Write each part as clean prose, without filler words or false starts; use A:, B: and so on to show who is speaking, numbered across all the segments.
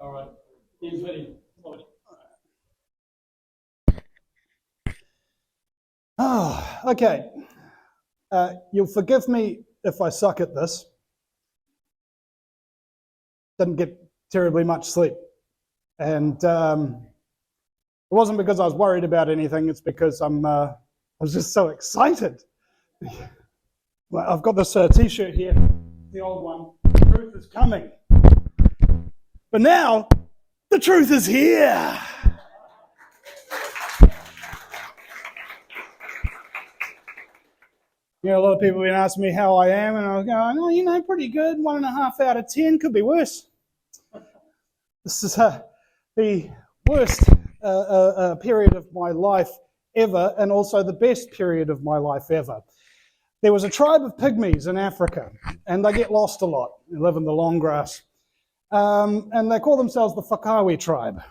A: All right. Here's Vinny.
B: Oh, okay. You'll forgive me if I suck at this. Didn't get terribly much sleep. And it wasn't because I was worried about anything. It's because I was just so excited. Well, I've got this T-shirt here, the old one. The truth is coming. But now, the truth is here. You know, a lot of people have been asking me how I am, and I was going, oh, you know, pretty good. 1.5 out of 10, could be worse. This is the worst period of my life ever, and also the best period of my life ever. There was a tribe of pygmies in Africa, and they get lost a lot. They live in the long grass. And they call themselves the Whakawe tribe.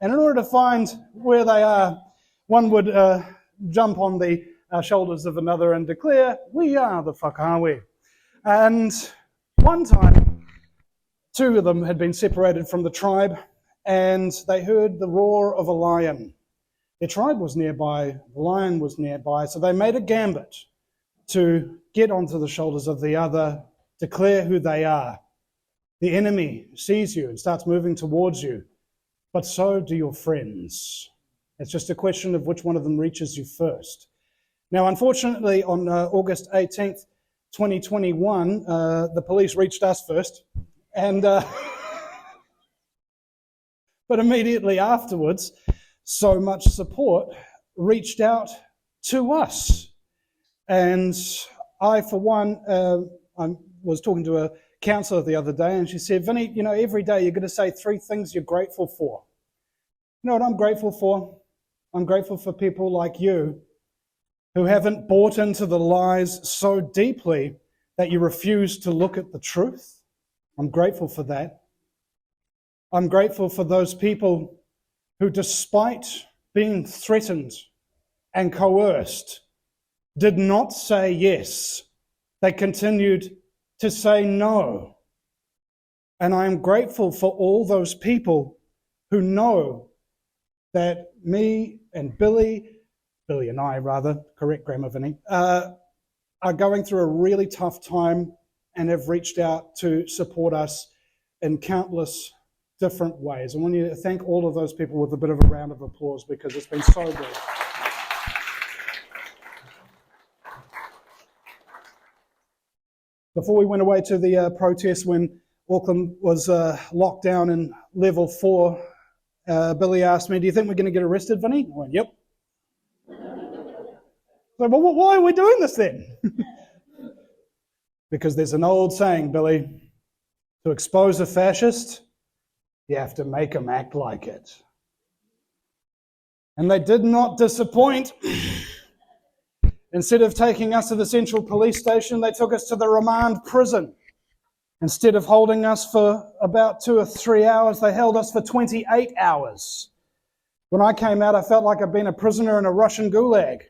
B: And in order to find where they are, one would jump on the shoulders of another and declare, we are the Whakawe. And one time, two of them had been separated from the tribe, and they heard the roar of a lion. Their tribe was nearby, the lion was nearby, so they made a gambit to get onto the shoulders of the other, declare who they are. The enemy sees you and starts moving towards you, but so do your friends. It's just a question of which one of them reaches you first. Now, unfortunately, on August 18th, 2021, the police reached us first, and but immediately afterwards, so much support reached out to us. And I, for one, I was talking to a counselor the other day, and she said, Vinny, you know, every day you're going to say 3 things you're grateful for. You know what I'm grateful for? I'm grateful for people like you who haven't bought into the lies so deeply that you refuse to look at the truth. I'm grateful for that. I'm grateful for those people who, despite being threatened and coerced, did not say yes. They continued to say no. And I am grateful for all those people who know that me and Billy and I rather, correct grammar, Vinny, are going through a really tough time and have reached out to support us in countless different ways. I want you to thank all of those people with a bit of a round of applause, because it's been so good. Before we went away to the protest when Auckland was locked down in level 4, Billy asked me, do you think we're going to get arrested, Vinny? I went, yep. So, well, why are we doing this then? Because there's an old saying, Billy, to expose a fascist, you have to make them act like it. And they did not disappoint. Instead of taking us to the Central Police Station, they took us to the remand prison. Instead of holding us for about 2 or 3 hours, they held us for 28 hours. When I came out, I felt like I'd been a prisoner in a Russian gulag.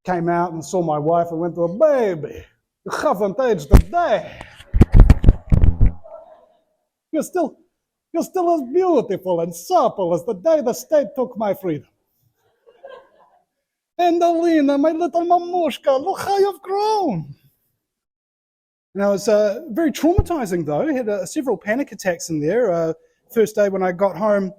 B: Came out and saw my wife and went to her, baby, you haven't aged a day. You're still as beautiful and supple as the day the state took my freedom. And Alina, my little mamushka, look how you've grown. And it was very traumatizing, though. I had several panic attacks in there. First day when I got home,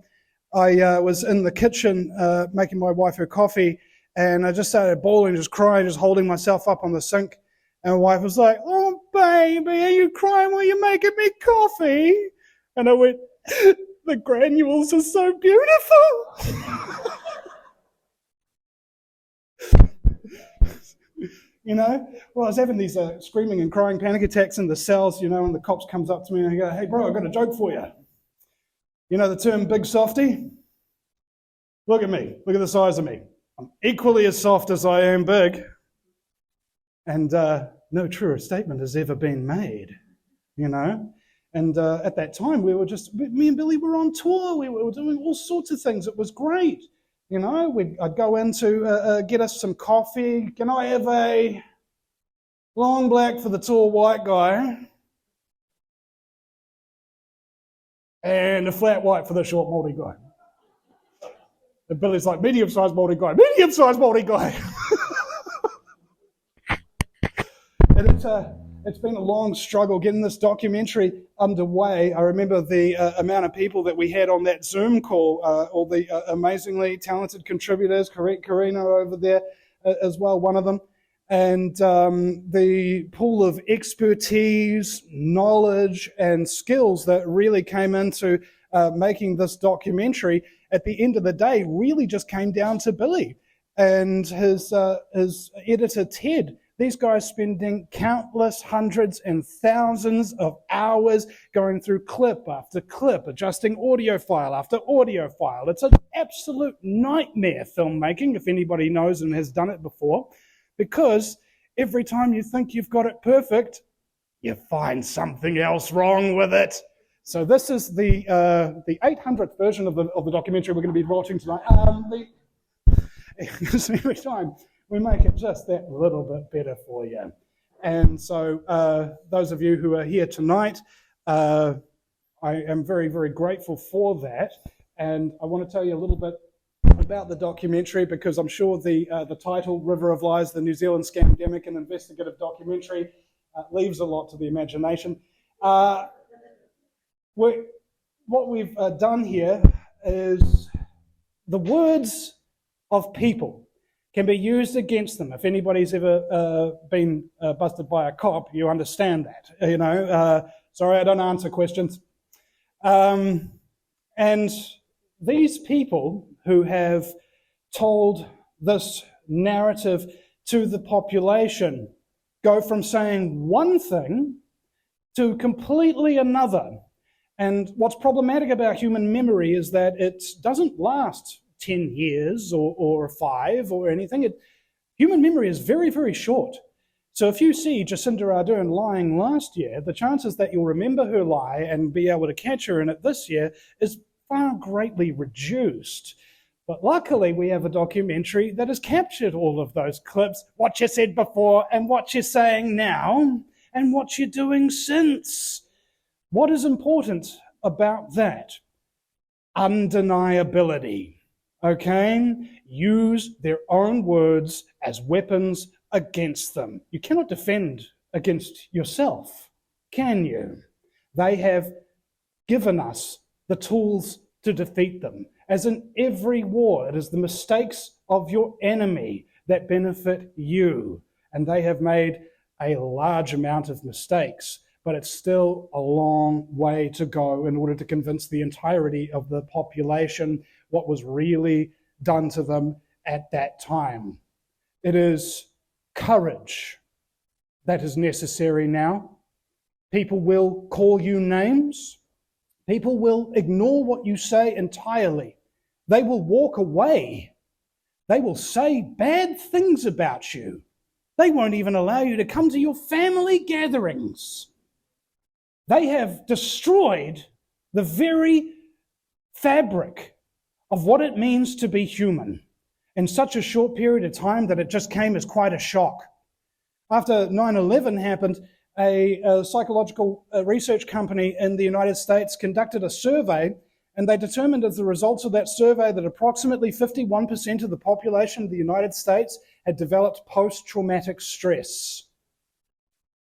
B: I was in the kitchen making my wife her coffee, and I just started bawling, just crying, just holding myself up on the sink. And my wife was like, oh, baby, are you crying while you're making me coffee? And I went, the granules are so beautiful. You know, well, I was having these screaming and crying panic attacks in the cells, you know, and the cops comes up to me and I go, hey, bro, I've got a joke for you. You know the term big softy? Look at me. Look at the size of me. I'm equally as soft as I am big. And no truer statement has ever been made, you know. And at that time, me and Billy were on tour. We were doing all sorts of things. It was great. You know, I'd go in to get us some coffee. Can I have a long black for the tall white guy? and a flat white for the short Māori guy. And Billy's like, medium-sized Māori guy, medium-sized Māori guy. And it's been a long struggle getting this documentary underway. I remember the amount of people that we had on that Zoom call, all the amazingly talented contributors, Karina over there as well, one of them, and the pool of expertise, knowledge, and skills that really came into making this documentary. At the end of the day, really just came down to Billy and his editor, Ted. These guys spending countless hundreds and thousands of hours going through clip after clip, adjusting audio file after audio file. It's an absolute nightmare filmmaking, if anybody knows and has done it before, because every time you think you've got it perfect, you find something else wrong with it. So this is the 800th version of the documentary we're going to be watching tonight. Every time we make it just that little bit better for you. And so those of you who are here tonight, I am very, very grateful for that. And I want to tell you a little bit about the documentary, because I'm sure the title, River of Lies, the New Zealand Scandemic and Investigative Documentary, leaves a lot to the imagination. What we've done here is the words of people can be used against them. If anybody's ever been busted by a cop, you understand that. You know, sorry, I don't answer questions. And these people who have told this narrative to the population go from saying one thing to completely another. And what's problematic about human memory is that it doesn't last 10 years or 5 or anything. Human memory is very, very short. So if you see Jacinda Ardern lying last year, the chances that you'll remember her lie and be able to catch her in it this year is far greatly reduced. But luckily, we have a documentary that has captured all of those clips, what you said before and what you're saying now and what you're doing since. What is important about that? Undeniability. Okay? Use their own words as weapons against them. You cannot defend against yourself, can you? They have given us the tools to defeat them. As in every war, it is the mistakes of your enemy that benefit you. And they have made a large amount of mistakes, but it's still a long way to go in order to convince the entirety of the population what was really done to them at that time. It is courage that is necessary now. People will call you names. People will ignore what you say entirely. They will walk away. They will say bad things about you. They won't even allow you to come to your family gatherings. They have destroyed the very fabric of what it means to be human in such a short period of time that it just came as quite a shock. After 9/11 happened, a psychological research company in the United States conducted a survey, and they determined as a result of that survey that approximately 51% of the population of the United States had developed post-traumatic stress.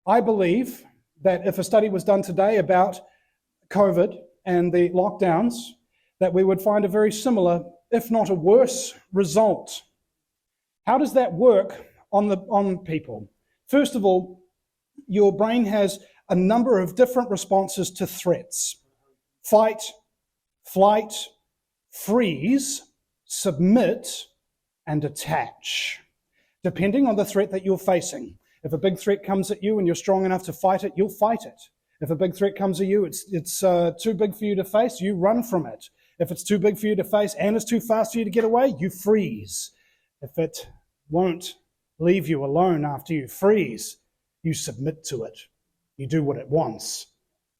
B: I believe that if a study was done today about COVID and the lockdowns, that we would find a very similar, if not a worse, result. How does that work on people? First of all, your brain has a number of different responses to threats. Fight, flight, freeze, submit, and attach, depending on the threat that you're facing. If a big threat comes at you and you're strong enough to fight it, you'll fight it. If a big threat comes at you, it's too big for you to face, you run from it. If it's too big for you to face and it's too fast for you to get away, you freeze. If it won't leave you alone after you freeze, you submit to it. You do what it wants.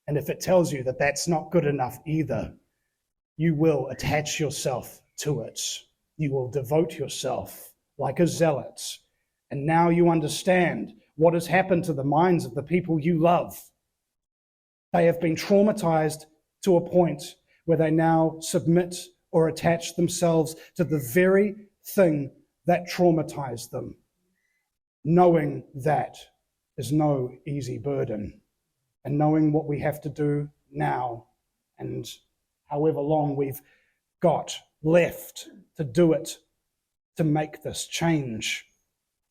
B: And if it tells you that that's not good enough either, you will attach yourself to it. You will devote yourself like a zealot. And now you understand what has happened to the minds of the people you love. They have been traumatized to a point where they now submit or attach themselves to the very thing that traumatized them. Knowing that is no easy burden, and knowing what we have to do now and however long we've got left to do it, to make this change,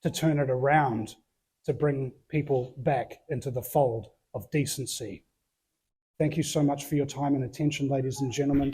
B: to turn it around, to bring people back into the fold of decency. Thank you so much for your time and attention, ladies and gentlemen.